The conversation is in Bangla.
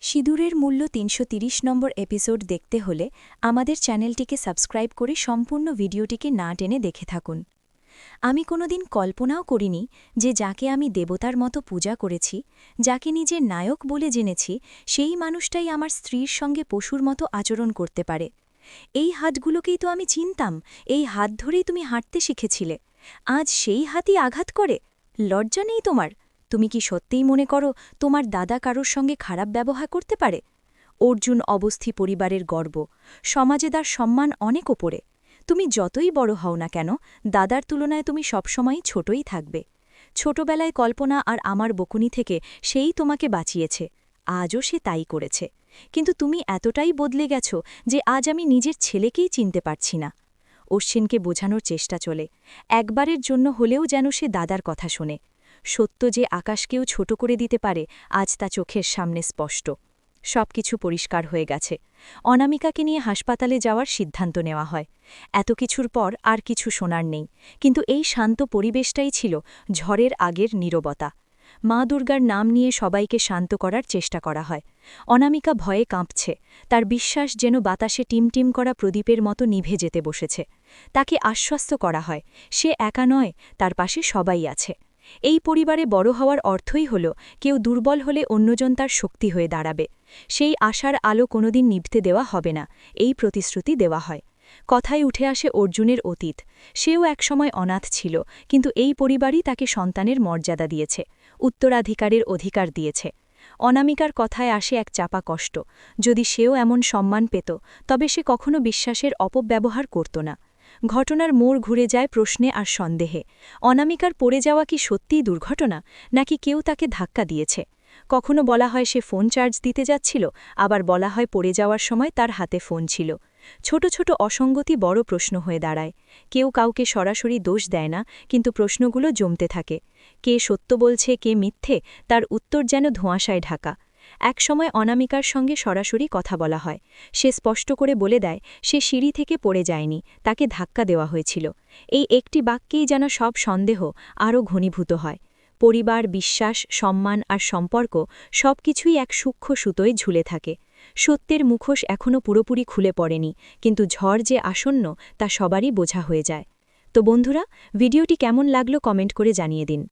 সিঁদুরের মূল্য ৩৩০ নম্বর এপিসোড দেখতে হলে আমাদের চ্যানেলটিকে সাবস্ক্রাইব করে সম্পূর্ণ ভিডিওটিকে না টেনে দেখে থাকুন। আমি কোনোদিন কল্পনাও করিনি যে যাকে আমি দেবতার মতো পূজা করেছি, যাকে নিজের নায়ক বলে জেনেছি, সেই মানুষটাই আমার স্ত্রীর সঙ্গে পশুর মতো আচরণ করতে পারে। এই হাতগুলোকেই তো আমি চিনতাম, এই হাত ধরেই তুমি হাঁটতে শিখেছিলে। আজ সেই হাতই আঘাত করে। লজ্জা নেই তোমার? তুমি কি সত্যিই মনে করো তোমার দাদা কারোর সঙ্গে খারাপ ব্যবহার করতে পারে? অর্জুন অবস্থি পরিবারের গর্ব, সমাজে তার সম্মান অনেক ওপরে। তুমি যতই বড় হও না কেন, দাদার তুলনায় তুমি সবসময়ই ছোটই থাকবে। ছোটবেলায় কল্পনা আর আমার বকুনি থেকে সেই তোমাকে বাঁচিয়েছে, আজও সে তাই করেছে। কিন্তু তুমি এতটাই বদলে গেছ যে আজ আমি নিজের ছেলেকেই চিনতে পারছি না। অশ্বিনকে বোঝানোর চেষ্টা চলে, একবারের জন্য হলেও যেন সে দাদার কথা শোনে। সত্য যে আকাশকেও ছোট করে দিতে পারে, আজ তা চোখের সামনে স্পষ্ট। সবকিছু পরিষ্কার হয়ে গেছে। অনামিকাকে নিয়ে হাসপাতালে যাওয়ার সিদ্ধান্ত নেওয়া হয়। এত কিছুর পর আর কিছু শোনার নেই, কিন্তু এই শান্ত পরিবেশটাই ছিল ঝড়ের আগের নীরবতা। মা দুর্গার নাম নিয়ে সবাইকে শান্ত করার চেষ্টা করা হয়। অনামিকা ভয়ে কাঁপছে, তার বিশ্বাস যেন বাতাসে টিমটিম করা প্রদীপের মতো নিভে যেতে বসেছে। তাকে আশ্বস্ত করা হয়, সে একা নয়, তার পাশে সবাই আছে। এই পরিবারে বড় হওয়ার অর্থই হল কেউ দুর্বল হলে অন্যজন তার শক্তি হয়ে দাঁড়াবে। সেই আশার আলো কোনোদিন নিভতে দেওয়া হবে না, এই প্রতিশ্রুতি দেওয়া হয়। কথায় উঠে আসে অর্জুনের অতীত। সেও একসময় অনাথ ছিল, কিন্তু এই পরিবারই তাকে সন্তানের মর্যাদা দিয়েছে, উত্তরাধিকারের অধিকার দিয়েছে। অনামিকার কথায় আসে এক চাপা কষ্ট। যদি সেও এমন সম্মান পেত, তবে সে কখনো বিশ্বাসের অপব্যবহার করত না। ঘটনার মোড় ঘুরে যায় প্রশ্নে আর সন্দেহে। অনামিকার পড়ে যাওয়া কি সত্যিই দুর্ঘটনা, নাকি কেউ তাকে ধাক্কা দিয়েছে? কখনো বলা হয় সে ফোন চার্জ দিতে যাচ্ছিল, আবার বলা হয় পড়ে যাওয়ার সময় তার হাতে ফোন ছিল। ছোট ছোট অসঙ্গতি বড় প্রশ্ন হয়ে দাঁড়ায়। কেউ কাউকে সরাসরি দোষ দেয় না, কিন্তু প্রশ্নগুলো জমতে থাকে। কে সত্য বলছে, কে মিথ্যে, তার উত্তর যেন ধোঁয়াশায় ঢাকা। একসময় অনামিকার সঙ্গে সরাসরি কথা বলা হয়। সে স্পষ্ট করে বলে দেয় সে সিঁড়ি থেকে পড়ে যায়নি, তাকে ধাক্কা দেওয়া হয়েছিল। এই একটি বাক্যেই যেন সব সন্দেহ আরও ঘনীভূত হয়। পরিবার, বিশ্বাস, সম্মান আর সম্পর্ক সবকিছুই এক সূক্ষ্ম সুতোয় ঝুলে থাকে। সত্যের মুখোশ এখনও পুরোপুরি খুলে পড়েনি, কিন্তু ঝড় যে আসন্ন তা সবারই বোঝা হয়ে যায়। তো বন্ধুরা, ভিডিওটি কেমন লাগলো কমেন্ট করে জানিয়ে দিন।